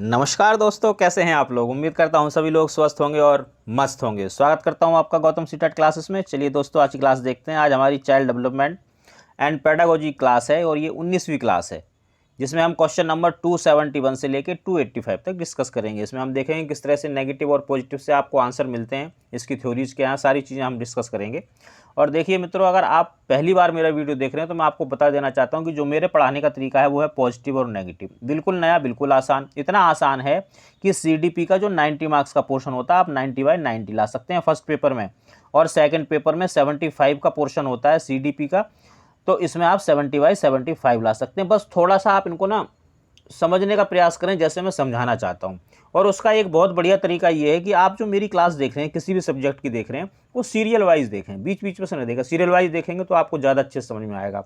नमस्कार दोस्तों, कैसे हैं आप लोग। उम्मीद करता हूं सभी लोग स्वस्थ होंगे और मस्त होंगे। स्वागत करता हूं आपका गौतम सीटेट क्लासेस में। चलिए दोस्तों, आज की क्लास देखते हैं। आज हमारी child development and pedagogy class है और ये 19वीं क्लास है, जिसमें हम क्वेश्चन नंबर 271 से लेकर 285 तक डिस्कस करेंगे। इसमें हम देखेंगे किस तरह से नेगेटिव और पॉजिटिव से आपको आंसर मिलते हैं, इसकी थ्योरीज क्या हैं, सारी चीज़ें हम डिस्कस करेंगे। और देखिए मित्रों, अगर आप पहली बार मेरा वीडियो देख रहे हैं तो मैं आपको बता देना चाहता हूं कि जो मेरे पढ़ाने का तरीका है वो है पॉजिटिव और नेगेटिव। बिल्कुल नया, बिल्कुल आसान। इतना आसान है कि सीडीपी का जो 90 मार्क्स का पोर्शन होता है आप 90/90 ला सकते हैं फर्स्ट पेपर में, और सेकंड पेपर में 75 का पोर्शन होता है सीडीपी का, तो इसमें आप 70/75 ला सकते हैं। बस थोड़ा सा आप इनको ना समझने का प्रयास करें जैसे मैं समझाना चाहता हूं। और उसका एक बहुत बढ़िया तरीका ये है कि आप जो मेरी क्लास देख रहे हैं, किसी भी सब्जेक्ट की देख रहे हैं, वो सीरियल वाइज देखें, बीच बीच में से नहीं देखें। सीरियल वाइज देखेंगे तो आपको ज़्यादा अच्छे से समझ में आएगा।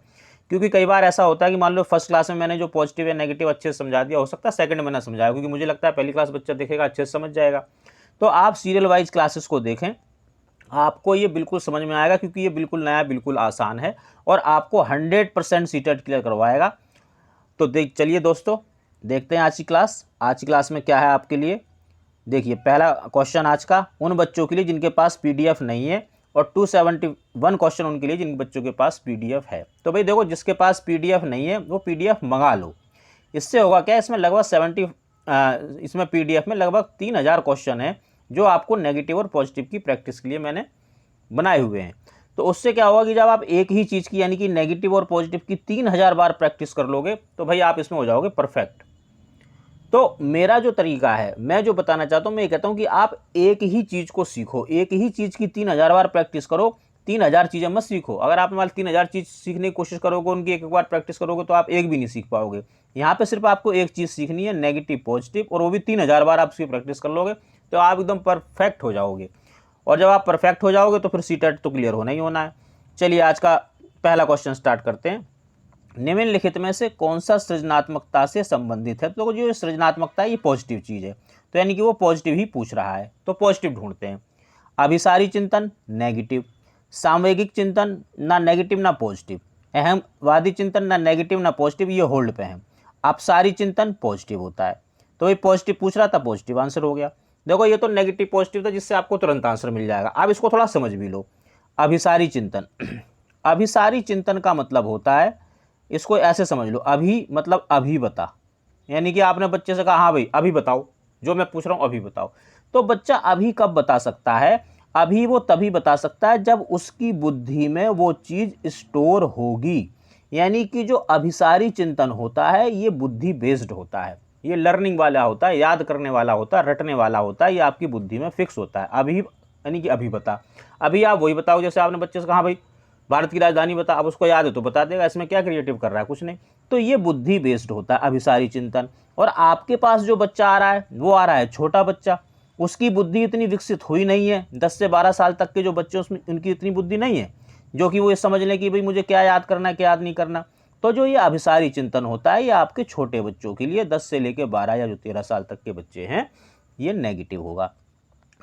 क्योंकि कई बार ऐसा होता है कि मान लो फर्स्ट क्लास में मैंने जो पॉजिटिव या नेगेटिव अच्छे से समझा दिया, हो सकता है सेकंड में ना समझाया, क्योंकि मुझे लगता है पहली क्लास बच्चा देखेगा अच्छे से समझ जाएगा। तो आप सीरियल वाइज क्लासेस को देखें, आपको ये बिल्कुल समझ में आएगा, क्योंकि ये बिल्कुल नया, बिल्कुल आसान है और आपको 100% सीटेट क्लियर करवाएगा। तो चलिए दोस्तों, देखते हैं आज की क्लास। आज की क्लास में क्या है आपके लिए। देखिए, पहला क्वेश्चन आज का उन बच्चों के लिए जिनके पास पीडीएफ नहीं है, और 271 क्वेश्चन उनके लिए जिन बच्चों के पास पीडीएफ है। तो भाई देखो, जिसके पास पीडीएफ नहीं है वो पीडीएफ मंगा लो। इससे होगा क्या, इसमें लगभग इसमें पीडीएफ में लगभग 3000 क्वेश्चन है जो आपको नेगेटिव और पॉजिटिव की प्रैक्टिस के लिए मैंने बनाए हुए हैं। तो उससे क्या होगा कि जब आप एक ही चीज़ की यानी कि नेगेटिव और पॉजिटिव की 3000 बार प्रैक्टिस कर लोगे तो भाई आप इसमें हो जाओगे परफेक्ट। तो मेरा जो तरीका है, मैं जो बताना चाहता हूँ, मैं ये कहता हूँ कि आप एक ही चीज़ को सीखो, एक ही चीज़ की 3000 बार प्रैक्टिस करो। 3000 चीज़ें मत सीखो। अगर आप मान 3000 चीज़ सीखने की कोशिश करोगे, उनकी एक एक बार प्रैक्टिस करोगे, तो आप एक भी नहीं सीख पाओगे। यहाँ पे सिर्फ आपको एक चीज़ सीखनी है, नेगेटिव पॉजिटिव, और वो भी 3000 बार आप उसकी प्रैक्टिस कर लोगे तो आप एकदम परफेक्ट हो जाओगे। और जब आप परफेक्ट हो जाओगे तो फिर सीटेट तो क्लियर होना ही होना है। चलिए, आज का पहला क्वेश्चन स्टार्ट करते हैं। निम्नलिखित में से कौन सा सृजनात्मकता से संबंधित है। तो जो सृजनात्मकता है ये पॉजिटिव चीज़ है, तो यानी कि वो पॉजिटिव ही पूछ रहा है, तो पॉजिटिव ढूंढते हैं। अभिसारी चिंतन नेगेटिव, सामवेगिक चिंतन ना नेगेटिव ना पॉजिटिव, अहमवादी चिंतन ना नेगेटिव ना पॉजिटिव, ये होल्ड पे है। अपसारी चिंतन पॉजिटिव होता है, तो ये पॉजिटिव पूछ रहा था, पॉजिटिव आंसर हो गया। देखो, ये तो नेगेटिव पॉजिटिव था जिससे आपको तुरंत आंसर मिल जाएगा। अब इसको थोड़ा समझ भी लो। अभिसारी चिंतन अभिसारी चिंतन का मतलब होता है, इसको ऐसे समझ लो, अभी मतलब अभी बता, यानी कि आपने बच्चे से कहा हाँ भाई अभी बताओ, जो मैं पूछ रहा हूँ अभी बताओ। तो बच्चा अभी कब बता सकता है, अभी वो तभी बता सकता है जब उसकी बुद्धि में वो चीज़ स्टोर होगी। यानी कि जो अभिसारी चिंतन होता है ये बुद्धि बेस्ड होता है, ये लर्निंग वाला होता है, याद करने वाला होता है, रटने वाला होता है, ये आपकी बुद्धि में फिक्स होता है। अभी यानी कि अभी बता, अभी आप वही बताओ, जैसे आपने बच्चे से कहा भाई भारत की राजधानी बता, अब उसको याद है तो बता देगा, इसमें क्या क्रिएटिव कर रहा है, कुछ नहीं। तो ये बुद्धि बेस्ड होता है अभिसारी चिंतन। और आपके पास जो बच्चा आ रहा है वो आ रहा है छोटा बच्चा, उसकी बुद्धि इतनी विकसित हुई नहीं है। 10 से 12 साल तक के जो बच्चे, उसमें उनकी इतनी बुद्धि नहीं है जो कि वो ये समझ लें कि भाई मुझे क्या याद करना है, क्या याद नहीं करना। तो जो ये अभिसारी चिंतन होता है ये आपके छोटे बच्चों के लिए, 10 से लेकर 12 या जो 13 साल तक के बच्चे हैं, ये नेगेटिव होगा।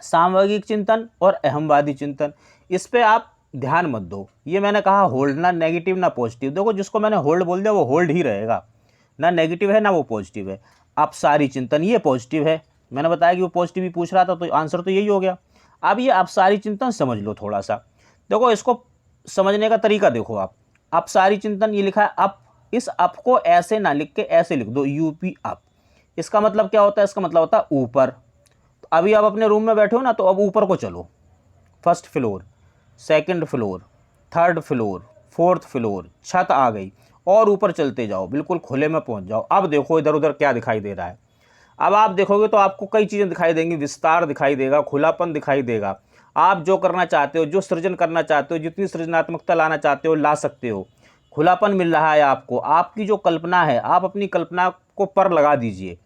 सामवेगिक चिंतन और अहमवादी चिंतन, इस पे आप ध्यान मत दो। ये मैंने कहा होल्ड, ना नेगेटिव ना पॉजिटिव। देखो, जिसको मैंने होल्ड बोल दिया वो होल्ड ही रहेगा, ना नेगेटिव है ना वो पॉजिटिव है। अपसारी चिंतन ये पॉजिटिव है, मैंने बताया कि वो पॉजिटिव ही पूछ रहा था, तो आंसर तो यही हो गया। अब ये अपसारी चिंतन समझ लो थोड़ा सा। देखो, इसको समझने का तरीका देखो आप। अपसारी चिंतन ये लिखा है अप, इस अप को ऐसे ना लिख के ऐसे लिख दो, यूपी अप। इसका मतलब क्या होता है, इसका मतलब होता है ऊपर। तो अभी आप अपने रूम में बैठे हो ना, तो अब ऊपर को चलो, first floor, second floor, third floor, fourth floor, छत आ गई, और ऊपर चलते जाओ, बिल्कुल खुले में पहुंच जाओ। अब देखो इधर उधर क्या दिखाई दे रहा है। अब आप देखोगे तो आपको कई चीज़ें दिखाई देंगी, विस्तार दिखाई देगा, खुलापन दिखाई देगा। आप जो करना चाहते हो, जो सृजन करना चाहते हो, जितनी सृजनात्मकता लाना चाहते हो ला सकते हो। खुलापन मिल रहा है आपको, आपकी जो कल्पना है आप अपनी कल्पना को पर लगा दीजिए,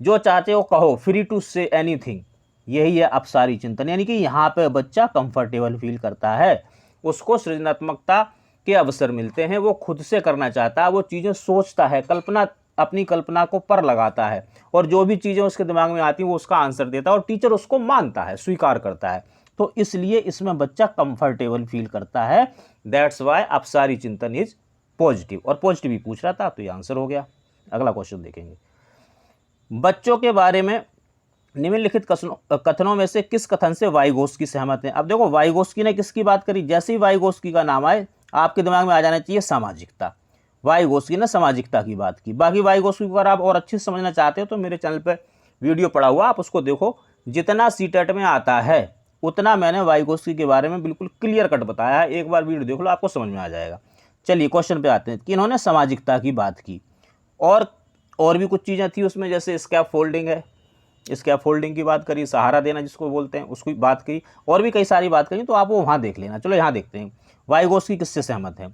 जो चाहते हो कहो, फ्री टू से एनीथिंग। यही है अपसारी चिंतन, यानी कि यहाँ पे बच्चा कंफर्टेबल फील करता है, उसको सृजनात्मकता के अवसर मिलते हैं, वो खुद से करना चाहता है, वो चीज़ें सोचता है, कल्पना, अपनी कल्पना को पर लगाता है, और जो भी चीज़ें उसके दिमाग में आती हैं वो उसका आंसर देता है, और टीचर उसको मानता है, स्वीकार करता है। तो इसलिए इसमें बच्चा कंफर्टेबल फील करता है। दैट्स वाई अपसारी चिंतन इज पॉजिटिव, और पॉजिटिव ही पूछ रहा था तो ये आंसर हो गया। अगला क्वेश्चन देखेंगे। बच्चों के बारे में निम्नलिखित कथनों में से किस कथन से वाइगोस्की सहमत है। अब देखो वाइगोस्की ने किसकी बात करी, जैसे ही वाइगोस्की का नाम आए आपके दिमाग में आ जाना चाहिए सामाजिकता। वाइगोस्की ने सामाजिकता की बात की। बाकी वाइगोस्की को अगर आप और अच्छे से समझना चाहते हो तो मेरे चैनल पर वीडियो पड़ा हुआ, आप उसको देखो। जितना सीटेट में आता है उतना मैंने वाइगोस्की के बारे में बिल्कुल क्लियर कट बताया है, एक बार वीडियो देख लो आपको समझ में आ जाएगा। चलिए क्वेश्चन पे आते हैं कि इन्होंने सामाजिकता की बात की और भी कुछ चीज़ें थी उसमें, जैसे स्कैप फोल्डिंग है, स्कैप फोल्डिंग की बात करी, सहारा देना जिसको बोलते हैं उसकी बात की, और भी कई सारी बात करी, तो आप वो वहाँ देख लेना। चलो यहाँ देखते हैं वाइगोस्की किससे सहमत है।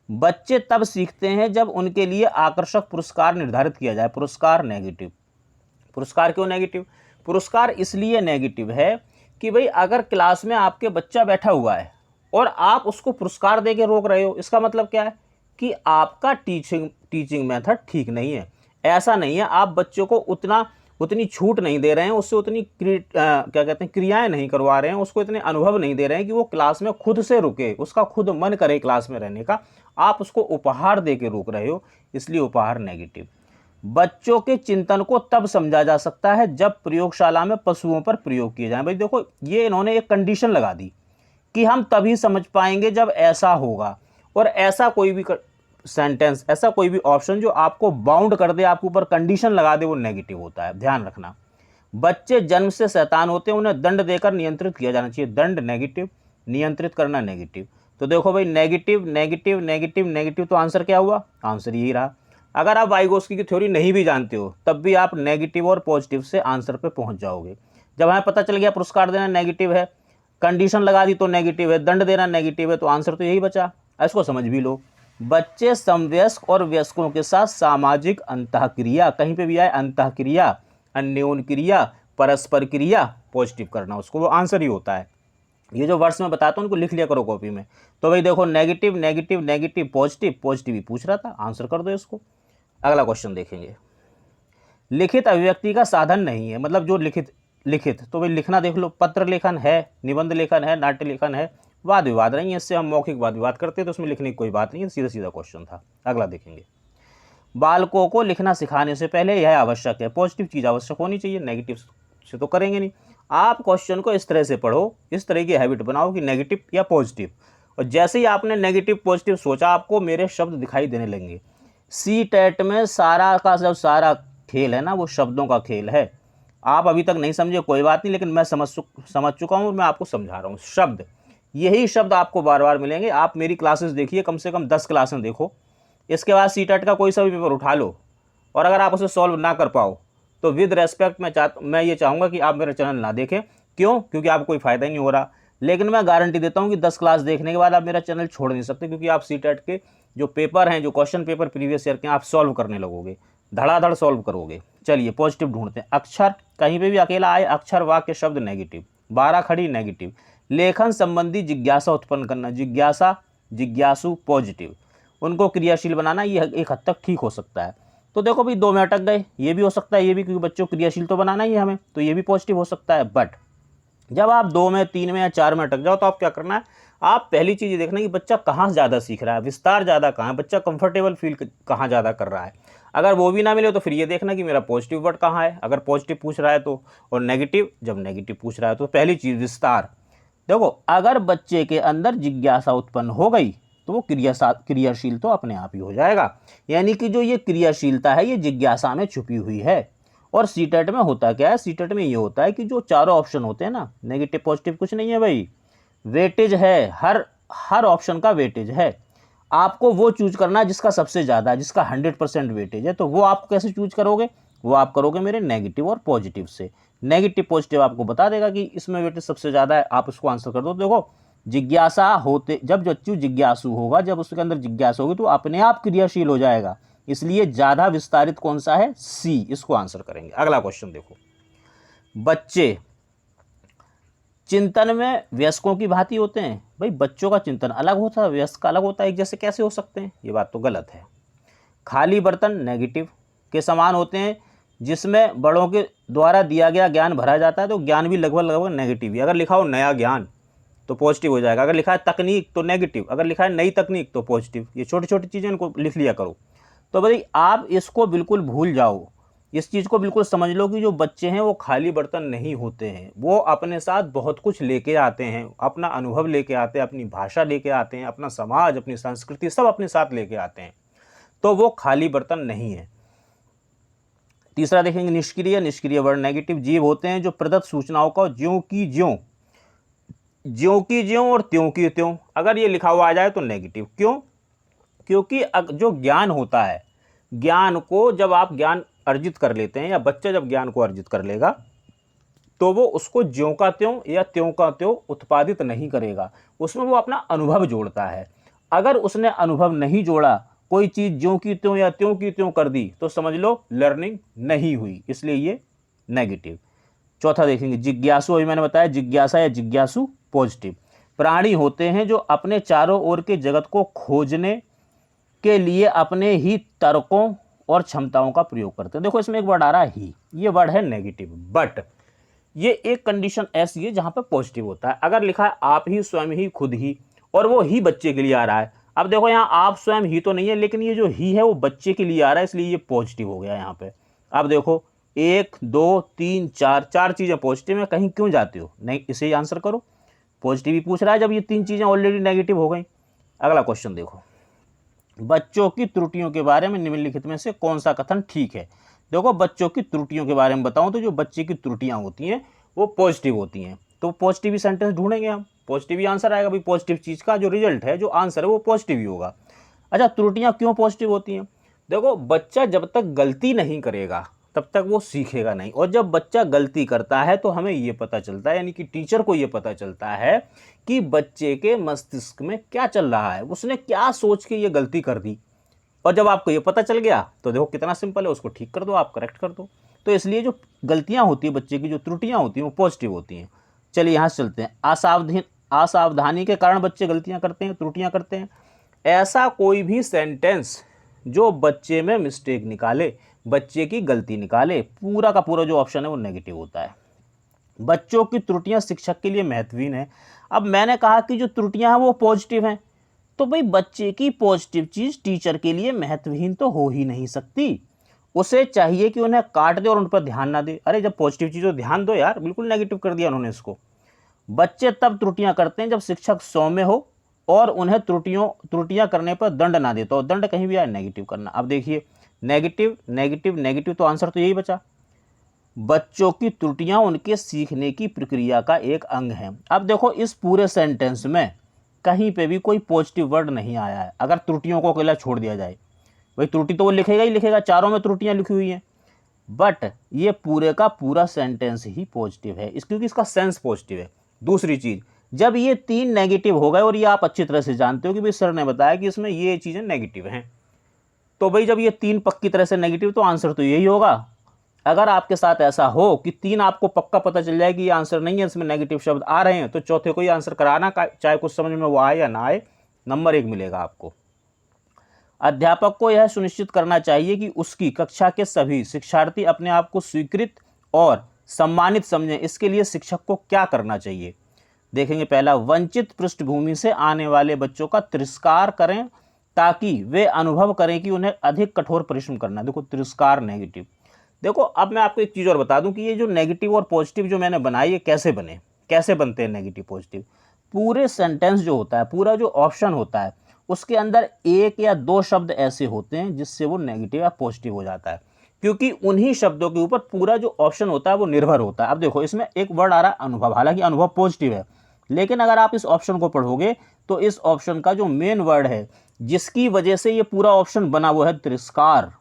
बच्चे तब सीखते हैं जब उनके लिए आकर्षक पुरस्कार निर्धारित किया जाए। पुरस्कार नेगेटिव। पुरस्कार क्यों नेगेटिव? पुरस्कार इसलिए नेगेटिव है कि भाई अगर क्लास में आपके बच्चा बैठा हुआ है और आप उसको पुरस्कार दे के रोक रहे हो, इसका मतलब क्या है कि आपका टीचिंग मेथड ठीक नहीं है। ऐसा नहीं है, आप बच्चों को उतनी छूट नहीं दे रहे हैं, उससे उतनी क्या कहते हैं क्रियाएं नहीं करवा रहे हैं, उसको इतने अनुभव नहीं दे रहे हैं कि वो क्लास में खुद से रुके, उसका खुद मन करे क्लास में रहने का। आप उसको उपहार दे के रोक रहे हो, इसलिए उपहार नेगेटिव। बच्चों के चिंतन को तब समझा जा सकता है जब प्रयोगशाला में पशुओं पर प्रयोग किए जाएं। भाई देखो ये इन्होंने एक कंडीशन लगा दी कि हम तभी समझ पाएंगे जब ऐसा होगा, और ऐसा कोई भी सेंटेंस, ऐसा कोई भी ऑप्शन जो आपको बाउंड कर दे, आपके ऊपर कंडीशन लगा दे, वो नेगेटिव होता है, ध्यान रखना। बच्चे जन्म से शैतान होते हैं, उन्हें दंड देकर नियंत्रित किया जाना चाहिए। दंड नेगेटिव, नियंत्रित करना नेगेटिव। तो देखो भाई नेगेटिव नेगेटिव नेगेटिव नेगेटिव, तो आंसर क्या हुआ? आंसर यही रहा। अगर आप वाइगोस्की की थ्योरी नहीं भी जानते हो तब भी आप नेगेटिव और पॉजिटिव से आंसर पे पहुंच जाओगे। जब हमें पता चल गया पुरस्कार देना नेगेटिव है, कंडीशन लगा दी तो नेगेटिव है, दंड देना नेगेटिव है, तो आंसर तो यही बचा। इसको समझ भी लो। बच्चे समवयस्क और वयस्कों के साथ सामाजिक अंतःक्रिया, कहीं पे भी आए अंतःक्रिया, अन्योन क्रिया, परस्पर क्रिया, पॉजिटिव करना, उसको वो आंसर ही होता है। ये जो वर्ड्स में बताता हूँ उनको लिख लिया करो कॉपी में। तो भाई देखो negative negative negative positive, positive ही पूछ रहा था, आंसर कर दो इसको। अगला क्वेश्चन देखेंगे। लिखित अभिव्यक्ति का साधन नहीं है, मतलब जो लिखित तो भाई लिखना देख लो, पत्र लेखन है, निबंध लेखन है, नाट्य लेखन है, वाद विवाद नहीं है। इससे हम मौखिक वाद विवाद करते हैं तो उसमें लिखने की कोई बात नहीं है, सीधा सीधा क्वेश्चन था। अगला देखेंगे। बालकों को लिखना सिखाने से पहले यह आवश्यक है। पॉजिटिव चीज़ आवश्यक होनी चाहिए, नेगेटिव से तो करेंगे नहीं। आप क्वेश्चन को इस तरह से पढ़ो, इस तरह की हैबिट बनाओ कि नेगेटिव या पॉजिटिव, और जैसे ही आपने नेगेटिव पॉजिटिव सोचा आपको मेरे शब्द दिखाई देने लगेंगे। सी टेट में सारा का जब सारा खेल है ना, वो शब्दों का खेल है। आप अभी तक नहीं समझे कोई बात नहीं, लेकिन मैं समझ चुका हूँ, मैं आपको समझा रहा हूँ। शब्द, यही शब्द आपको बार बार मिलेंगे। आप मेरी क्लासेस देखिए, कम से कम 10 क्लासें देखो, इसके बाद सी टेट का कोई सा भी पेपर उठा लो, और अगर आप उसे सॉल्व ना कर पाओ तो विद रेस्पेक्ट मैं ये चाहूँगा कि आप मेरा चैनल ना देखें। क्यों? क्योंकि आपको कोई फ़ायदा ही नहीं हो रहा। लेकिन मैं गारंटी देता हूँ कि 10 क्लास देखने के बाद आप मेरा चैनल छोड़ नहीं सकते, क्योंकि आप सी टेट के जो पेपर हैं, जो क्वेश्चन पेपर प्रीवियस ईयर के, आप सॉल्व करने लगोगे, धड़ाधड़ सॉल्व करोगे। चलिए पॉजिटिव ढूंढते हैं। अक्षर, कहीं पे भी अकेला आए अक्षर, वाक्य, शब्द, नेगेटिव। 12 खड़ी, नेगेटिव। लेखन संबंधी जिज्ञासा उत्पन्न करना, जिज्ञासा, जिज्ञासु, पॉजिटिव। उनको क्रियाशील बनाना, ये एक हद तक ठीक हो सकता है। तो देखो भाई 2 में अटक गए, ये भी हो सकता है, ये भी, क्योंकि बच्चों को क्रियाशील तो बनाना ही है हमें, तो ये भी पॉजिटिव हो सकता है। बट जब आप 2 में, 3 में या 4 में अटक जाओ तो आप क्या करना है, आप पहली चीज़ ये देखना कि बच्चा कहाँ ज़्यादा सीख रहा है, विस्तार ज़्यादा कहाँ है, बच्चा कंफर्टेबल फील कहाँ ज़्यादा कर रहा है। अगर वो भी ना मिले तो फिर ये देखना कि मेरा पॉजिटिव वर्ड कहाँ है, अगर पॉजिटिव पूछ रहा है तो, और नेगेटिव, जब नेगेटिव पूछ रहा है तो। पहली चीज़ विस्तार। देखो अगर बच्चे के अंदर जिज्ञासा उत्पन्न हो गई तो वो क्रियाशील तो अपने आप ही हो जाएगा। यानी कि जो ये क्रियाशीलता है ये जिज्ञासा में छुपी हुई है। और सी टेट में होता क्या है, सी टेट में ये होता है कि जो चारों ऑप्शन होते हैं ना, नेगेटिव पॉजिटिव कुछ नहीं है भाई, वेटेज है, हर ऑप्शन का वेटेज है। आपको वो चूज करना है जिसका सबसे ज़्यादा है, जिसका 100% वेटेज है। तो वो आप कैसे चूज करोगे? वो आप करोगे मेरे नेगेटिव और पॉजिटिव से। नेगेटिव पॉजिटिव आपको बता देगा कि इसमें वेटेज सबसे ज़्यादा है, आप उसको आंसर कर दो। देखो जिज्ञासा होते, जब बच्चू जिज्ञासु होगा, जब उसके अंदर जिज्ञासा होगी तो अपने आप क्रियाशील हो जाएगा। इसलिए ज़्यादा विस्तारित कौन सा है? सी, इसको आंसर करेंगे। अगला क्वेश्चन देखो। बच्चे चिंतन में वयस्कों की भांति होते हैं। भाई बच्चों का चिंतन अलग होता है, वयस्क का अलग होता है, एक जैसे कैसे हो सकते हैं? ये बात तो गलत है। खाली बर्तन नेगेटिव के समान होते हैं, जिसमें बड़ों के द्वारा दिया गया ज्ञान भरा जाता है, तो ज्ञान भी लगभग नेगेटिव ही। अगर लिखा हो नया ज्ञान तो पॉजिटिव हो जाएगा, अगर लिखा है तकनीक तो नेगेटिव, अगर लिखा है नई तकनीक तो पॉजिटिव। ये छोटी छोटी चीज़ें इनको लिख लिया करो। तो भाई आप इसको बिल्कुल भूल जाओ, इस चीज़ को बिल्कुल समझ लो कि जो बच्चे हैं वो खाली बर्तन नहीं होते हैं, वो अपने साथ बहुत कुछ लेके आते हैं, अपना अनुभव लेके आते हैं, अपनी भाषा लेके आते हैं, अपना समाज, अपनी संस्कृति सब अपने साथ लेके आते हैं, तो वो खाली बर्तन नहीं है। तीसरा देखेंगे निष्क्रिय। निष्क्रिय वर्ड नेगेटिव जीव होते हैं जो प्रदत्त सूचनाओं का ज्यों की ज्यों और त्यों की त्यों अगर ये लिखा हुआ आ जाए तो नेगेटिव। क्यों? क्योंकि जो ज्ञान होता है, ज्ञान को जब आप ज्ञान अर्जित कर लेते हैं या बच्चा जब ज्ञान को अर्जित कर लेगा तो वो उसको ज्यों का त्यों या त्यों का त्यों उत्पादित नहीं करेगा, उसमें वो अपना अनुभव जोड़ता है। अगर उसने अनुभव नहीं जोड़ा, कोई चीज़ ज्यों की त्यों या त्यों की त्यों कर दी तो समझ लो लर्निंग नहीं हुई, इसलिए ये नेगेटिव। चौथा देखेंगे जिज्ञासु। अभी मैंने बताया जिज्ञासा या जिज्ञासु पॉजिटिव। प्राणी होते हैं जो अपने चारों ओर के जगत को खोजने के लिए अपने ही तर्कों और क्षमताओं का प्रयोग करते हैं। देखो इसमें एक वर्ड आ रहा है ही, ये वर्ड है नेगेटिव, बट ये एक कंडीशन ऐसी है जहां पर पॉजिटिव होता है। अगर लिखा है आप ही, स्वयं ही, खुद ही, और वो ही बच्चे के लिए आ रहा है, अब देखो यहाँ आप स्वयं ही तो नहीं है, लेकिन ये जो ही है वो बच्चे के लिए आ रहा है, इसलिए ये पॉजिटिव हो गया यहाँ पे। अब देखो 1 2 3 4 चीजें पॉजिटिव है, कहीं क्यों जाते हो? नहीं, इसे ही आंसर करो। पॉजिटिव ही पूछ रहा है जब ये 3 चीजें ऑलरेडी नेगेटिव हो गई। अगला क्वेश्चन देखो, बच्चों की त्रुटियों के बारे में निम्नलिखित में से कौन सा कथन ठीक है? देखो बच्चों की त्रुटियों के बारे में बताऊं तो जो बच्चे की त्रुटियां होती हैं वो पॉजिटिव होती हैं, तो पॉजिटिव ही सेंटेंस ढूंढेंगे हम, पॉजिटिव ही आंसर आएगा। भाई पॉजिटिव चीज का जो रिजल्ट है, जो आंसर है वो पॉजिटिव ही होगा। अच्छा, त्रुटियां क्यों पॉजिटिव होती हैं? देखो बच्चा जब तक गलती नहीं करेगा तब तक वो सीखेगा नहीं, और जब बच्चा गलती करता है तो हमें ये पता चलता है, यानी कि टीचर को ये पता चलता है कि बच्चे के मस्तिष्क में क्या चल रहा है, उसने क्या सोच के ये गलती कर दी। और जब आपको ये पता चल गया तो देखो कितना सिंपल है, उसको ठीक कर दो, आप करेक्ट कर दो। तो इसलिए जो गलतियां होती है बच्चे की, जो त्रुटियां होती हैं वो पॉजिटिव होती हैं। चलिए यहाँ से चलते हैं। असावधानी के कारण बच्चे गलतियां करते हैं, त्रुटियां करते हैं। ऐसा कोई भी सेंटेंस जो बच्चे में मिस्टेक निकाले, बच्चे की गलती निकाले, पूरा का पूरा जो ऑप्शन है वो नेगेटिव होता है। बच्चों की त्रुटियां शिक्षक के लिए महत्वहीन है। अब मैंने कहा कि जो त्रुटियां हैं वो पॉजिटिव हैं, तो भाई बच्चे की पॉजिटिव चीज टीचर के लिए महत्वहीन तो हो ही नहीं सकती। उसे चाहिए कि उन्हें काट दे और उन पर ध्यान ना दे। अरे जब पॉजिटिव चीज हो ध्यान दो यार, बिल्कुल नेगेटिव कर दिया उन्होंने इसको। बच्चे तब त्रुटियां करते हैं जब शिक्षक सौम्य हो और उन्हें त्रुटियां करने पर दंड ना दे, तो दंड कहीं भी आए नेगेटिव करना। अब देखिए नेगेटिव नेगेटिव नेगेटिव, तो आंसर तो यही बचा। बच्चों की त्रुटियां उनके सीखने की प्रक्रिया का एक अंग है। अब देखो इस पूरे सेंटेंस में कहीं पे भी कोई पॉजिटिव वर्ड नहीं आया है, अगर त्रुटियों को अकेला छोड़ दिया जाए। भाई त्रुटि तो वो लिखेगा ही लिखेगा, चारों में त्रुटियां लिखी हुई हैं, बट ये पूरे का पूरा सेंटेंस ही पॉजिटिव है, क्योंकि इसका सेंस पॉजिटिव है। दूसरी चीज, जब ये 3 नेगेटिव हो गए, और ये आप अच्छी तरह से जानते हो कि भाई सर ने बताया कि इसमें ये चीजें नेगेटिव हैं, तो भाई जब ये 3 पक्की तरह से नेगेटिव, तो आंसर तो यही होगा। अगर आपके साथ ऐसा हो कि 3 आपको पक्का पता चल जाए कि ये आंसर नहीं है, इसमें नेगेटिव शब्द आ रहे हैं, तो चौथे को ही आंसर कराना, चाहे कुछ समझ में वो आए या ना आए, नंबर 1 मिलेगा आपको। अध्यापक को यह सुनिश्चित करना चाहिए कि उसकी कक्षा के सभी शिक्षार्थी अपने आप को स्वीकृत और सम्मानित समझें। इसके लिए शिक्षक को क्या करना चाहिए? देखेंगे पहला, वंचित पृष्ठभूमि से आने वाले बच्चों का तिरस्कार करें ताकि वे अनुभव करें कि उन्हें अधिक कठोर परिश्रम करना। देखो तिरस्कार नेगेटिव। देखो अब मैं आपको एक चीज़ और बता दूं कि ये जो नेगेटिव और पॉजिटिव जो मैंने बनाई, ये कैसे बने, कैसे बनते हैं नेगेटिव पॉजिटिव। पूरे सेंटेंस जो होता है, पूरा जो ऑप्शन होता है, उसके अंदर 1 या 2 शब्द ऐसे होते हैं जिससे वो नेगेटिव या पॉजिटिव हो जाता है, क्योंकि उन्हीं शब्दों के ऊपर पूरा जो ऑप्शन होता है वो निर्भर होता है। अब देखो इसमें एक वर्ड आ रहा है अनुभव, हालांकि अनुभव पॉजिटिव है, लेकिन अगर आप इस ऑप्शन को पढ़ोगे तो इस ऑप्शन का जो मेन वर्ड है जिसकी वजह से ये पूरा ऑप्शन बना, वो है तिरस्कार।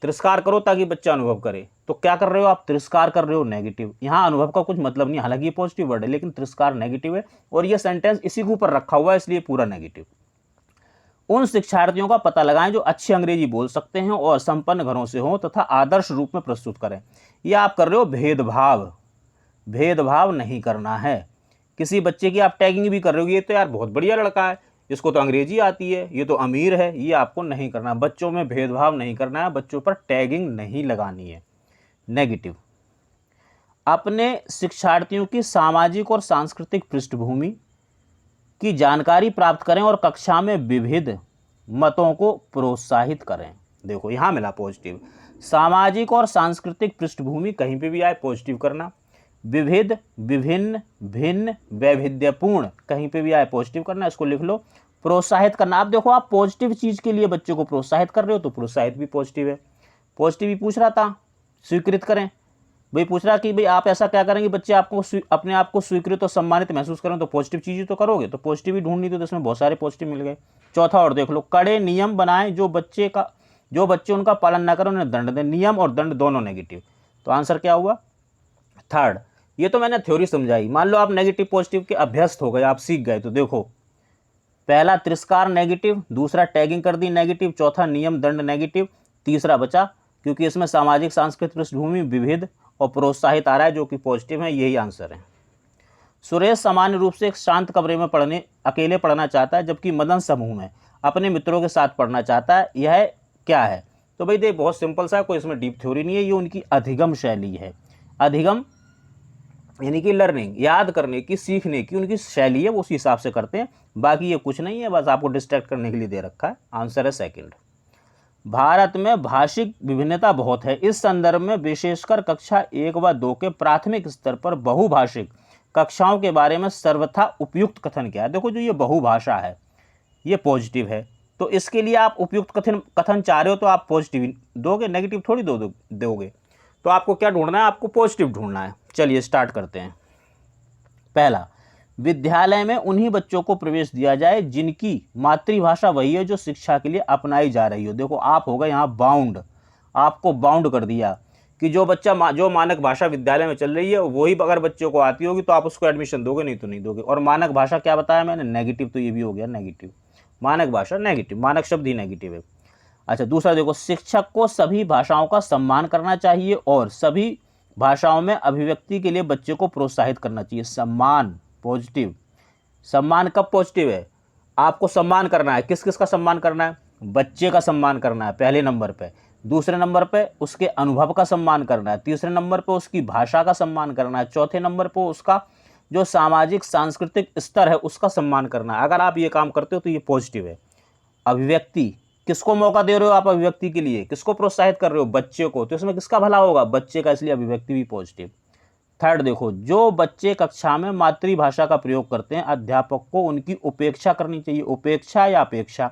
तिरस्कार करो ताकि बच्चा अनुभव करे, तो क्या कर रहे हो आप? तिरस्कार कर रहे हो, नेगेटिव। यहाँ अनुभव का कुछ मतलब नहीं, हालांकि ये पॉजिटिव वर्ड है, लेकिन तिरस्कार नेगेटिव है, और ये सेंटेंस इसी के ऊपर रखा हुआ है, इसलिए पूरा नेगेटिव। उन शिक्षार्थियों का पता लगाएं जो अच्छी अंग्रेजी बोल सकते हैं और संपन्न घरों से हों तथा आदर्श रूप में प्रस्तुत करें। ये आप कर रहे हो भेदभाव, भेदभाव नहीं करना है। किसी बच्चे की आप टैगिंग भी कर रहे हो, ये तो यार बहुत बढ़िया लड़का है, इसको तो अंग्रेजी आती है, ये तो अमीर है, ये आपको नहीं करना। बच्चों में भेदभाव नहीं करना है, बच्चों पर टैगिंग नहीं लगानी है। नेगेटिव, अपने शिक्षार्थियों की सामाजिक और सांस्कृतिक पृष्ठभूमि की जानकारी प्राप्त करें और कक्षा में विविध मतों को प्रोत्साहित करें। देखो यहाँ मिला पॉजिटिव। सामाजिक और सांस्कृतिक पृष्ठभूमि कहीं पे भी आए पॉजिटिव करना। विविध, विभिन्न, भिन्न, वैविध्यपूर्ण कहीं पे भी आए पॉजिटिव करना, इसको लिख लो। प्रोत्साहित करना, आप देखो आप पॉजिटिव चीज़ के लिए बच्चों को प्रोत्साहित कर रहे हो तो प्रोत्साहित भी पॉजिटिव है। पॉजिटिव ही पूछ रहा था, स्वीकृत करें। भाई पूछ रहा कि भाई आप ऐसा क्या करेंगे बच्चे आपको अपने आप को स्वीकृत और सम्मानित महसूस करें, तो पॉजिटिव चीज़ें तो करोगे, तो पॉजिटिव ही ढूंढनी थी, तो इसमें बहुत सारे पॉजिटिव मिल गए। चौथा और देख लो, कड़े नियम बनाएं जो बच्चे उनका पालन ना करें उन्हें दंड दें। नियम और दंड दोनों नेगेटिव, तो आंसर क्या हुआ? थर्ड। ये तो मैंने थ्योरी समझाई। मान लो आप नेगेटिव पॉजिटिव के अभ्यस्त हो गए, आप सीख गए, तो देखो पहला तिरस्कार नेगेटिव, दूसरा टैगिंग कर दी नेगेटिव, चौथा नियम दंड नेगेटिव, तीसरा बचा क्योंकि इसमें सामाजिक सांस्कृतिक पृष्ठभूमि विविध और प्रोत्साहित आ रहा है जो कि पॉजिटिव है, यही आंसर है। सुरेश सामान्य रूप से एक शांत कमरे में अकेले पढ़ना चाहता है, जबकि मदन समूह में अपने मित्रों के साथ पढ़ना चाहता है, यह क्या है? तो भाई देख बहुत सिंपल सा है, कोई इसमें डीप थ्योरी नहीं है, ये उनकी अधिगम शैली है। अधिगम यानी कि लर्निंग, याद करने की, सीखने की उनकी शैली है, वो उसी हिसाब से करते हैं, बाकी ये कुछ नहीं है, बस आपको डिस्ट्रैक्ट करने के लिए दे रखा है। आंसर है सेकंड। भारत में भाषिक विभिन्नता बहुत है, इस संदर्भ में विशेषकर कक्षा 1 व 2 के प्राथमिक स्तर पर बहुभाषिक कक्षाओं के बारे में सर्वथा उपयुक्त कथन क्या है? देखो जो ये बहुभाषा है ये पॉजिटिव है, तो इसके लिए आप उपयुक्त कथन चाह रहे हो तो आप पॉजिटिव दोगे, नेगेटिव थोड़ी दोगे। तो आपको क्या ढूंढना है? आपको पॉजिटिव ढूंढना है। चलिए स्टार्ट करते हैं। पहला, विद्यालय में उन्हीं बच्चों को प्रवेश दिया जाए जिनकी मातृभाषा वही है जो शिक्षा के लिए अपनाई जा रही हो। देखो आप होगा यहाँ बाउंड, आपको बाउंड कर दिया कि जो बच्चा जो मानक भाषा विद्यालय में चल रही है वही अगर बच्चों को आती होगी तो आप उसको एडमिशन दोगे, नहीं तो नहीं दोगे। और मानक भाषा क्या बताया मैंने? नेगेटिव, तो ये भी हो गया नेगेटिव। मानक भाषा नेगेटिव, मानक शब्द ही नेगेटिव है। अच्छा दूसरा देखो, शिक्षक को सभी भाषाओं का सम्मान करना चाहिए और सभी भाषाओं में अभिव्यक्ति के लिए बच्चे को प्रोत्साहित करना चाहिए। सम्मान पॉजिटिव। सम्मान कब पॉजिटिव है? आपको सम्मान करना है, किस किस का सम्मान करना है? बच्चे का सम्मान करना है पहले नंबर पे, दूसरे नंबर पे उसके अनुभव का सम्मान करना है, तीसरे नंबर पे उसकी भाषा का सम्मान करना है, चौथे नंबर पे उसका जो सामाजिक सांस्कृतिक स्तर है उसका सम्मान करना है। अगर आप ये काम करते हो तो ये पॉजिटिव है। अभिव्यक्ति, किसको मौका दे रहे हो आप अभिव्यक्ति के लिए? किसको प्रोत्साहित कर रहे हो? बच्चे को, तो इसमें किसका भला होगा? बच्चे का, इसलिए अभिव्यक्ति भी पॉजिटिव। थर्ड देखो, जो बच्चे कक्षा में मातृभाषा का प्रयोग करते हैं अध्यापक को उनकी उपेक्षा करनी चाहिए। उपेक्षा या अपेक्षा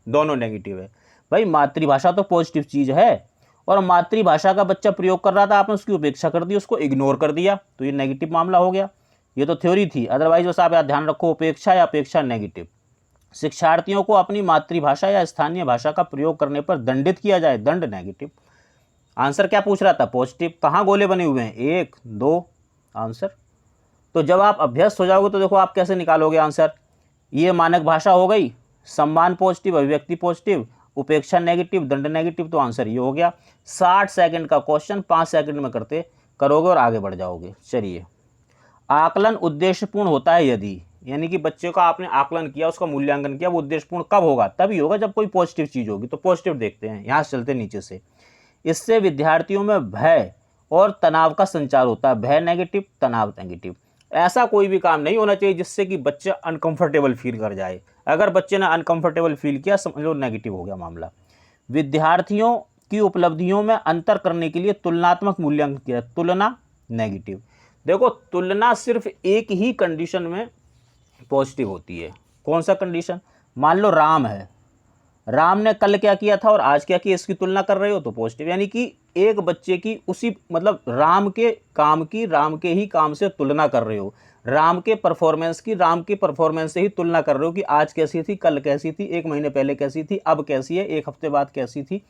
दोनों नेगेटिव है। भाई मातृभाषा तो पॉजिटिव चीज़ है और मातृभाषा का बच्चा प्रयोग कर रहा था, आपने उसकी उपेक्षा कर दी, उसको इग्नोर कर दिया, तो ये नेगेटिव मामला हो गया। ये तो थ्योरी थी, अदरवाइज बस आप ध्यान रखो, उपेक्षा या अपेक्षा नेगेटिव। शिक्षार्थियों को अपनी मातृभाषा या स्थानीय भाषा का प्रयोग करने पर दंडित किया जाए, दंड नेगेटिव। आंसर क्या पूछ रहा था? पॉजिटिव। कहाँ गोले बने हुए हैं? 1 2 आंसर। तो जब आप अभ्यस्त हो जाओगे तो देखो आप कैसे निकालोगे आंसर। ये मानक भाषा हो गई, सम्मान पॉजिटिव, अभिव्यक्ति पॉजिटिव, उपेक्षा नेगेटिव, दंड नेगेटिव, तो आंसर ये हो गया। 60 सेकंड का क्वेश्चन 5 सेकंड में करोगे और आगे बढ़ जाओगे। चलिए, आकलन उद्देश्यपूर्ण होता है यदि, यानी कि बच्चे का आपने आकलन किया, उसका मूल्यांकन किया, वो उद्देश्यपूर्ण कब होगा? तभी होगा जब कोई पॉजिटिव चीज़ होगी। तो पॉजिटिव देखते हैं, यहाँ से चलते नीचे से। इससे विद्यार्थियों में भय और तनाव का संचार होता है। भय नेगेटिव, तनाव नेगेटिव। ऐसा कोई भी काम नहीं होना चाहिए जिससे कि बच्चा अनकंफर्टेबल फील कर जाए। अगर बच्चे ने अनकंफर्टेबल फील किया समझ लो नेगेटिव हो गया मामला। विद्यार्थियों की उपलब्धियों में अंतर करने के लिए तुलनात्मक मूल्यांकन किया, तुलना नेगेटिव। देखो तुलना सिर्फ एक ही कंडीशन में पॉजिटिव होती है। कौन सा कंडीशन? मान लो राम है, राम ने कल क्या किया था और आज क्या किया, इसकी तुलना कर रहे हो तो पॉजिटिव। यानी कि एक बच्चे की उसी मतलब राम के काम की राम के ही काम से तुलना कर रहे हो, राम के परफॉर्मेंस की राम के परफॉर्मेंस से ही तुलना कर रहे हो कि आज कैसी थी, कल कैसी थी, 1 महीने पहले कैसी थी, अब कैसी है, 1 हफ्ते बाद कैसी थी,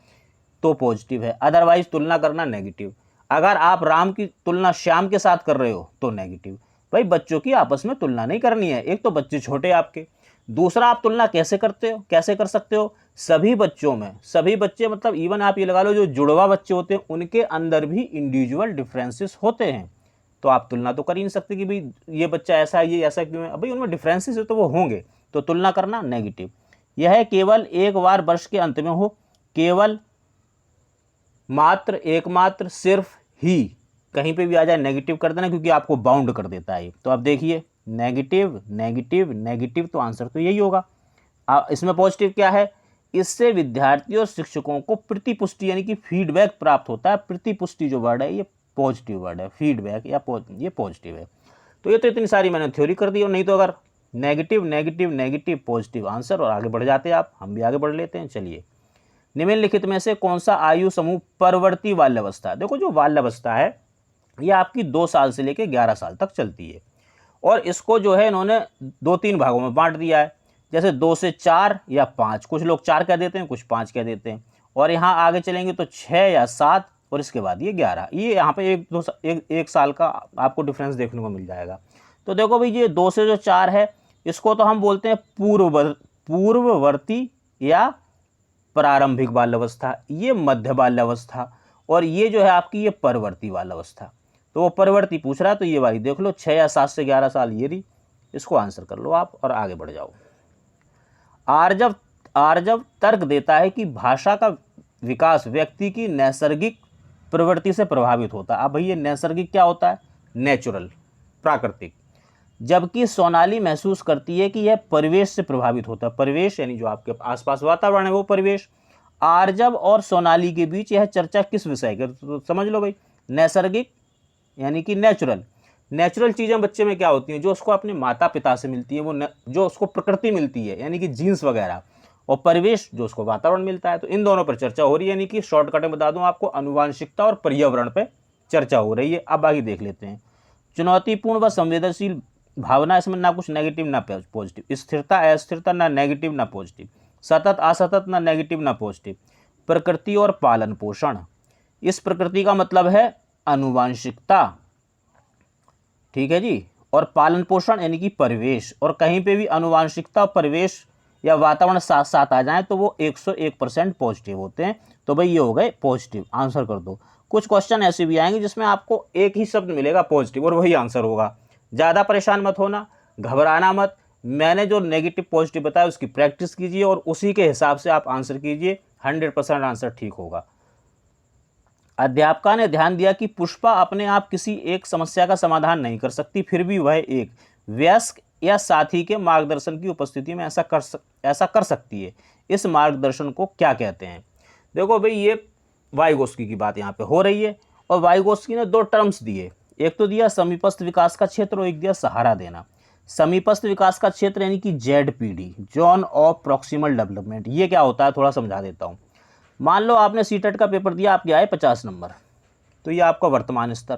तो पॉजिटिव है। अदरवाइज तुलना करना नेगेटिव। अगर आप राम की तुलना श्याम के साथ कर रहे हो तो नेगेटिव। भाई बच्चों की आपस में तुलना नहीं करनी है। एक तो बच्चे छोटे आपके, दूसरा आप तुलना कैसे करते हो, कैसे कर सकते हो? सभी बच्चों में, सभी बच्चे मतलब इवन आप ये लगा लो जो जुड़वा बच्चे होते हैं उनके अंदर भी इंडिविजुअल डिफरेंसेस होते हैं। तो आप तुलना तो कर ही नहीं सकते कि भाई ये बच्चा ऐसा है, ये ऐसा क्यों है। भाई उनमें डिफरेंसेस है तो वो होंगे, तो तुलना करना नेगेटिव। यह केवल एक बार वर्ष के अंत में हो, केवल, मात्र, एकमात्र, सिर्फ, ही, कहीं पे भी आ जाए नेगेटिव कर देना क्योंकि आपको बाउंड कर देता है। तो अब देखिए नेगेटिव नेगेटिव नेगेटिव, तो आंसर तो यही होगा। इसमें पॉजिटिव क्या है? इससे विद्यार्थी और शिक्षकों को प्रतिपुष्टि यानी कि फीडबैक प्राप्त होता है। प्रतिपुष्टि जो वर्ड है ये पॉजिटिव वर्ड है, फीडबैक या ये पॉजिटिव है। तो ये तो इतनी सारी मैंने थ्योरी कर दी, और नहीं तो अगर negative negative negative positive answer, और आगे बढ़ जाते आप, हम भी आगे बढ़ लेते हैं। चलिए, निम्नलिखित में से कौन सा आयु समूह परवर्ती बाल्यावस्था। देखो जो बाल्यावस्था है ये आपकी 2 साल से लेकर 11 साल तक चलती है, और इसको जो है इन्होंने 2-3 भागों में बांट दिया है। जैसे 2 से 4 या 5, कुछ लोग 4 कह देते हैं, कुछ 5 कह देते हैं, और यहाँ आगे चलेंगे तो 6 या 7, और इसके बाद ये 11। ये यहाँ पे एक साल का आपको डिफरेंस देखने को मिल जाएगा। तो देखो भाई, ये 2 से जो 4 है इसको तो हम बोलते हैं पूर्ववर्ती या प्रारंभिक बाल्यावस्था, ये मध्य बाल्यावस्था, और ये जो है आपकी ये परवर्ती बाल्यावस्था। तो वो परवर्ती पूछ रहा है, तो ये वाली देख लो, 6 या 7 से 11 साल ये रही। इसको आंसर कर लो आप और आगे बढ़ जाओ। आर्जव तर्क देता है कि भाषा का विकास व्यक्ति की नैसर्गिक प्रवृत्ति से प्रभावित होता है। अब भैया नैसर्गिक क्या होता है? नेचुरल, प्राकृतिक। जबकि सोनाली महसूस करती है कि यह परिवेश से प्रभावित होता है। परिवेश यानी जो आपके आसपास वातावरण है वो परिवेश। आर्जव और सोनाली के बीच यह चर्चा किस विषय की? तो समझ लो भाई, नैसर्गिक यानी कि नेचुरल चीज़ें बच्चे में क्या होती हैं? जो उसको अपने माता पिता से मिलती है, वो जो उसको प्रकृति मिलती है यानी कि जीन्स वगैरह, और परिवेश जो उसको वातावरण मिलता है। तो इन दोनों पर चर्चा हो रही है, यानी कि शॉर्टकट में बता दूं आपको, अनुवांशिकता और पर्यावरण पर चर्चा हो रही है। अब आगे देख लेते हैं। चुनौतीपूर्ण व संवेदनशील भावना, इसमें ना कुछ नेगेटिव ना पॉजिटिव। स्थिरता अस्थिरता, ना नेगेटिव ना पॉजिटिव। सतत असतत, ना नेगेटिव ना पॉजिटिव। प्रकृति और पालन पोषण, इस प्रकृति का मतलब है अनुवांशिकता, ठीक है जी, और पालन पोषण यानी कि परिवेश। और कहीं पे भी अनुवांशिकता, परिवेश या वातावरण साथ साथ आ जाए तो वो 101% पॉजिटिव होते हैं। तो भाई ये हो गए पॉजिटिव, आंसर कर दो। कुछ क्वेश्चन ऐसे भी आएंगे जिसमें आपको एक ही शब्द मिलेगा पॉजिटिव और वही आंसर होगा। ज़्यादा परेशान मत होना, घबराना मत। मैंने जो नेगेटिव पॉजिटिव बताया उसकी प्रैक्टिस कीजिए और उसी के हिसाब से आप आंसर कीजिए, 100% आंसर ठीक होगा। अध्यापका ने ध्यान दिया कि पुष्पा अपने आप किसी एक समस्या का समाधान नहीं कर सकती, फिर भी वह एक वयस्क या साथी के मार्गदर्शन की उपस्थिति में ऐसा कर सकती है। इस मार्गदर्शन को क्या कहते हैं? देखो भाई, ये वाइगोस्की की बात यहाँ पे हो रही है, और वाइगोस्की ने 2 टर्म्स दिए। एक तो दिया समीपस्थ विकास का क्षेत्र, और एक दिया सहारा देना। समीपस्थ विकास का क्षेत्र यानी कि ZPD, zone of proximal development, ये क्या होता है थोड़ा समझा देता हूँ। मान लो आपने सीटेट का पेपर दिया, आपके आए 50 नंबर, तो ये आपका वर्तमान स्तर।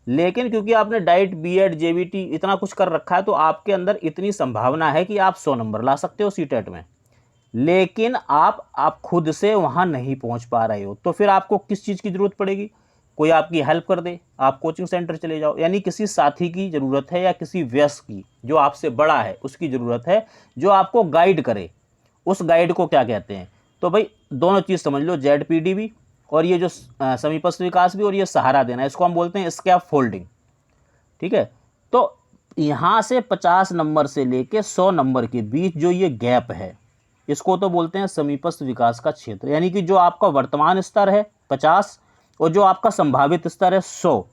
लेकिन क्योंकि आपने डाइट, BEd, JBT इतना कुछ कर रखा है, तो आपके अंदर इतनी संभावना है कि आप 100 नंबर ला सकते हो सीटेट में। लेकिन आप खुद से वहाँ नहीं पहुँच पा रहे हो, तो फिर आपको किस चीज़ की ज़रूरत पड़ेगी? कोई आपकी हेल्प कर दे, आप कोचिंग सेंटर चले जाओ, यानी किसी साथी की ज़रूरत है या किसी वयस्क की जो आपसे बड़ा है उसकी ज़रूरत है, जो आपको गाइड करे। उस गाइड को क्या कहते हैं? तो भाई दोनों चीज़ समझ लो, ZPD भी और ये जो समीपस्थ विकास भी, और ये सहारा देना, इसको हम बोलते हैं स्कैफ फोल्डिंग, ठीक है। तो यहाँ से 50 नंबर से लेके 100 नंबर के बीच जो ये गैप है, इसको तो बोलते हैं समीपस्थ विकास का क्षेत्र, यानी कि जो आपका वर्तमान स्तर है 50 और जो आपका संभावित स्तर है 100,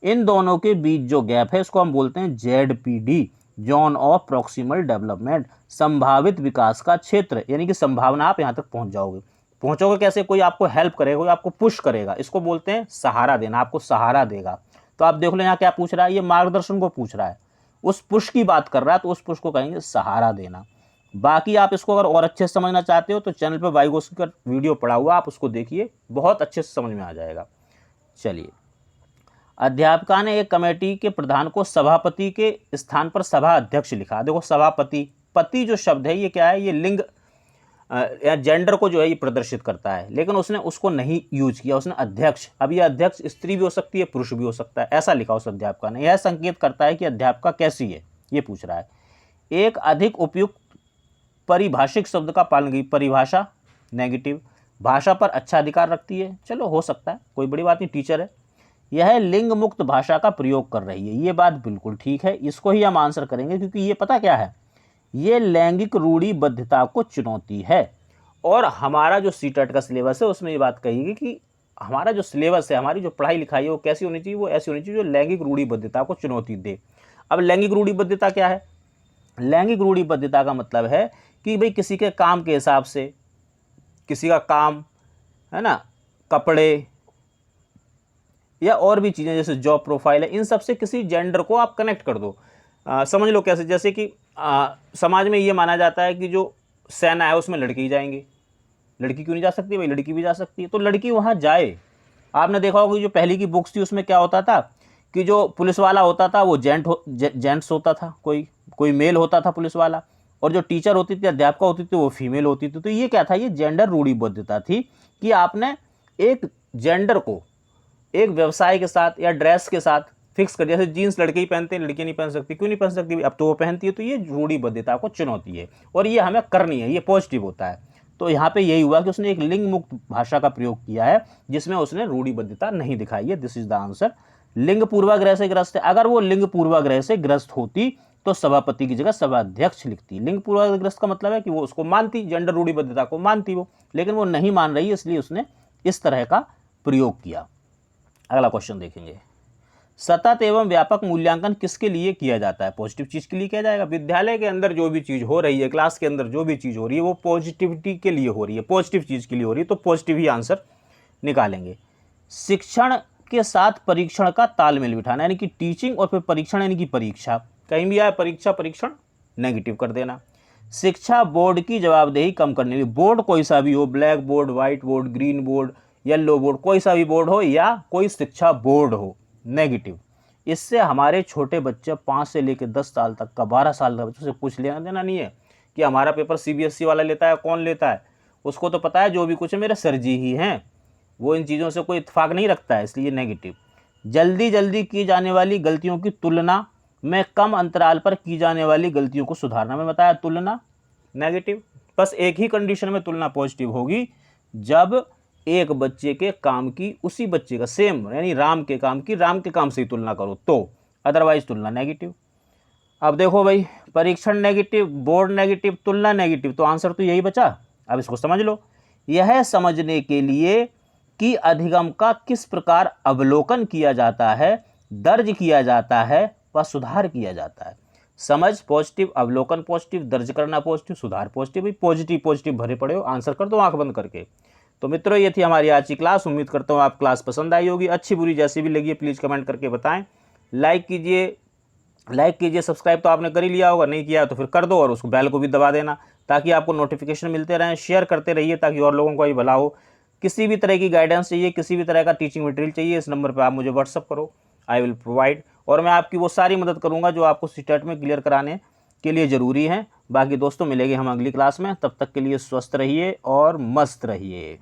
इन दोनों के बीच जो गैप है इसको हम बोलते हैं ZPD, zone of proximal development, संभावित विकास का क्षेत्र। यानी कि संभावना आप यहाँ तक पहुँचोगे कैसे? कोई आपको हेल्प करेगा, कोई आपको पुश करेगा, इसको बोलते हैं सहारा देना, आपको सहारा देगा। तो आप देख लो यहाँ क्या पूछ रहा है, ये मार्गदर्शन को पूछ रहा है, उस पुश की बात कर रहा है, तो उस पुश को कहेंगे सहारा देना। बाकी आप इसको अगर और अच्छे से समझना चाहते हो तो चैनल पर वाइगोस्की का वीडियो पड़ा हुआ, आप उसको देखिए, बहुत अच्छे से समझ में आ जाएगा। चलिए, अध्यापका ने एक कमेटी के प्रधान को सभापति के स्थान पर सभा अध्यक्ष लिखा। देखो सभापति, पति जो शब्द है ये क्या है? ये लिंग या जेंडर को जो है ये प्रदर्शित करता है, लेकिन उसने उसको नहीं यूज किया, उसने अध्यक्ष। अब ये अध्यक्ष स्त्री भी हो सकती है, पुरुष भी हो सकता है, ऐसा लिखा उस अध्यापका ने। यह संकेत करता है कि अध्यापका कैसी है, ये पूछ रहा है। एक अधिक उपयुक्त परिभाषिक शब्द का पालन की, परिभाषा नेगेटिव, भाषा पर अच्छा अधिकार रखती है, चलो हो सकता है, कोई बड़ी बात नहीं, टीचर है। यह लिंग मुक्त भाषा का प्रयोग कर रही है, ये बात बिल्कुल ठीक है, इसको ही हम आंसर करेंगे, क्योंकि ये पता क्या है, ये लैंगिक रूढ़िबद्धता को चुनौती है। और हमारा जो सीटेट का सिलेबस है उसमें ये बात कही कि हमारा जो सिलेबस है, हमारी जो पढ़ाई लिखाई है वो कैसी होनी चाहिए? वो ऐसी होनी चाहिए जो लैंगिक रूढ़िबद्धता को चुनौती दे। अब लैंगिक रूढ़िबद्धता क्या है? लैंगिक रूढ़िबद्धता का मतलब है कि भाई किसी के काम के हिसाब से, किसी का काम है ना, कपड़े या और भी चीज़ें जैसे जॉब प्रोफाइल है, इन सब से किसी जेंडर को आप कनेक्ट कर दो। समझ लो कैसे, जैसे कि समाज में ये माना जाता है कि जो सेना है उसमें लड़के ही जाएंगे, लड़की क्यों नहीं जा सकती, भाई लड़की भी जा सकती है, तो लड़की वहाँ जाए। आपने देखा होगा कि जो पहले की बुक्स थी उसमें क्या होता था कि जो पुलिस वाला होता था वो जेंट्स होता था, कोई मेल होता था पुलिस वाला, और जो टीचर होती थी, अध्यापिका होती थी, वो फीमेल होती थी। तो ये क्या था, ये जेंडर रूढ़िबद्धता थी कि आपने एक जेंडर को एक व्यवसाय के साथ या ड्रेस के साथ फिक्स कर दिया। जैसे जीन्स लड़के ही पहनते हैं, लड़कियां नहीं पहन सकती, क्यों नहीं पहन सकती, अब तो वो पहनती है। तो ये रूढ़िबद्धता को चुनौती है और ये हमें करनी है, ये पॉजिटिव होता है। तो यहाँ पे यही हुआ कि उसने एक लिंग मुक्त भाषा का प्रयोग किया है जिसमें उसने रूढ़िबद्धता नहीं दिखाई है। This is the answer. लिंग पूर्वाग्रह से ग्रस्त है, अगर वो लिंग पूर्वाग्रह से ग्रस्त होती तो सभापति की जगह सभाध्यक्ष लिखती। लिंग पूर्वाग्रस्त का मतलब है कि वो उसको मानती, जेंडर रूढ़िबद्धता को मानती वो, लेकिन वो नहीं मान रही, इसलिए उसने इस तरह का प्रयोग किया। अगला क्वेश्चन देखेंगे, सतत एवं व्यापक मूल्यांकन किसके लिए किया जाता है? पॉजिटिव चीज के लिए किया जाएगा। विद्यालय के अंदर जो भी चीज हो रही है, क्लास के अंदर जो भी चीज हो रही है, वो पॉजिटिविटी के लिए हो रही है, पॉजिटिव चीज के लिए हो रही है, तो पॉजिटिव ही आंसर निकालेंगे। शिक्षण के साथ परीक्षण का तालमेल बिठाना, यानी कि टीचिंग और फिर परीक्षण यानी कि परीक्षा, कहीं भी आए परीक्षा परीक्षण नेगेटिव कर देना। शिक्षा बोर्ड की जवाबदेही कम करने के लिए, बोर्ड कोई सा भी हो, black board, white board, green board, yellow board, कोई सा भी बोर्ड हो या कोई शिक्षा बोर्ड हो, नेगेटिव। इससे हमारे छोटे बच्चे 5 से लेकर 10 साल तक का, 12 साल का बच्चों से कुछ लेना देना नहीं है कि हमारा पेपर सीबीएसई वाला लेता है, कौन लेता है, उसको तो पता है जो भी कुछ है मेरे सर जी ही हैं, वो इन चीज़ों से कोई इत्तेफाक नहीं रखता है, इसलिए नेगेटिव। जल्दी जल्दी की जाने वाली गलतियों की तुलना में कम अंतराल पर की जाने वाली गलतियों को सुधारना, मैं बताया तुलना नेगेटिव। बस एक ही कंडीशन में तुलना पॉजिटिव होगी, जब एक बच्चे के काम की उसी बच्चे का सेम, यानी राम के काम की राम के काम से ही तुलना करो तो, अदरवाइज तुलना नेगेटिव। अब देखो भाई, परीक्षण नेगेटिव, बोर्ड नेगेटिव, तुलना नेगेटिव, तो आंसर तो यही बचा। अब इसको समझ लो। यह समझने के लिए कि अधिगम का किस प्रकार अवलोकन किया जाता है, दर्ज किया जाता है व सुधार किया जाता है। समझ पॉजिटिव, अवलोकन पॉजिटिव, दर्ज करना पॉजिटिव, सुधार पॉजिटिव, पॉजिटिव पॉजिटिव भरे पड़े हो, आंसर कर दो आंख बंद करके। तो मित्रों, ये थी हमारी आज की क्लास। उम्मीद करता हूँ आप क्लास पसंद आई होगी। अच्छी बुरी जैसी भी लगी है प्लीज़ कमेंट करके बताएं। लाइक कीजिए, सब्सक्राइब तो आपने कर ही लिया होगा, नहीं किया तो फिर कर दो, और उसको बेल को भी दबा देना ताकि आपको नोटिफिकेशन मिलते रहें। शेयर करते रहिए ताकि और लोगों को भी भला हो। किसी भी तरह की गाइडेंस चाहिए, किसी भी तरह का टीचिंग मटेरियल चाहिए, इस नंबर पर आप मुझे व्हाट्सअप करो, आई विल प्रोवाइड, और मैं आपकी वो सारी मदद करूँगा जो आपको सीटेट में क्लियर कराने के लिए ज़रूरी है। बाकी दोस्तों, मिलेंगे हम अगली क्लास में, तब तक के लिए स्वस्थ रहिए और मस्त रहिए।